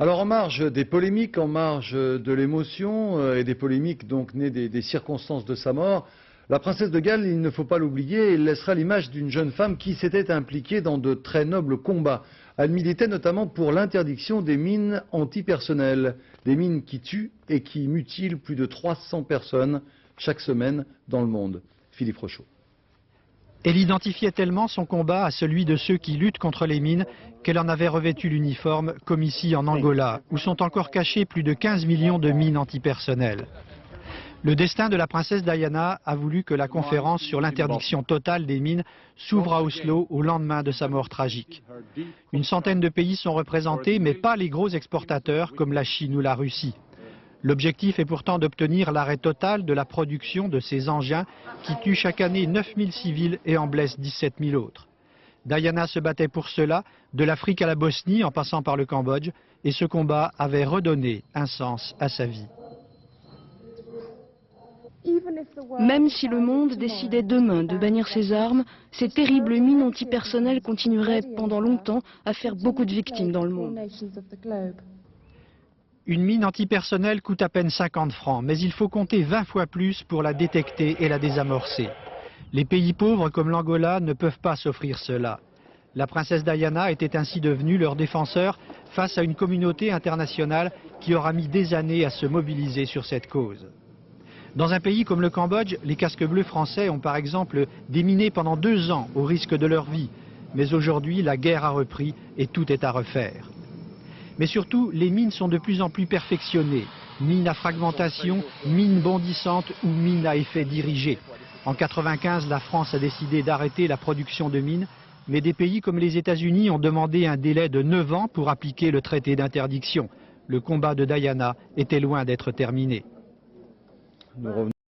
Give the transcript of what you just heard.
Alors en marge des polémiques, en marge de l'émotion et des polémiques donc nées des circonstances de sa mort, la princesse de Galles, il ne faut pas l'oublier, elle laissera l'image d'une jeune femme qui s'était impliquée dans de très nobles combats. Elle militait notamment pour l'interdiction des mines antipersonnelles, des mines qui tuent et qui mutilent plus de 300 personnes chaque semaine dans le monde. Philippe Rochaud. Elle identifiait tellement son combat à celui de ceux qui luttent contre les mines qu'elle en avait revêtu l'uniforme, comme ici en Angola, où sont encore cachés plus de 15 millions de mines antipersonnelles. Le destin de la princesse Diana a voulu que la conférence sur l'interdiction totale des mines s'ouvre à Oslo au lendemain de sa mort tragique. Une centaine de pays sont représentés, mais pas les gros exportateurs comme la Chine ou la Russie. L'objectif est pourtant d'obtenir l'arrêt total de la production de ces engins qui tuent chaque année 9000 civils et en blessent 17 000 autres. Diana se battait pour cela, de l'Afrique à la Bosnie en passant par le Cambodge, et ce combat avait redonné un sens à sa vie. Même si le monde décidait demain de bannir ses armes, ces terribles mines antipersonnelles continueraient pendant longtemps à faire beaucoup de victimes dans le monde. Une mine antipersonnelle coûte à peine 50 francs, mais il faut compter 20 fois plus pour la détecter et la désamorcer. Les pays pauvres comme l'Angola ne peuvent pas s'offrir cela. La princesse Diana était ainsi devenue leur défenseur face à une communauté internationale qui aura mis des années à se mobiliser sur cette cause. Dans un pays comme le Cambodge, les casques bleus français ont par exemple déminé pendant 2 ans au risque de leur vie. Mais aujourd'hui, la guerre a repris et tout est à refaire. Mais surtout, les mines sont de plus en plus perfectionnées. Mines à fragmentation, mines bondissantes ou mines à effet dirigé. En 1995, la France a décidé d'arrêter la production de mines, mais des pays comme les États-Unis ont demandé un délai de 9 ans pour appliquer le traité d'interdiction. Le combat de Diana était loin d'être terminé.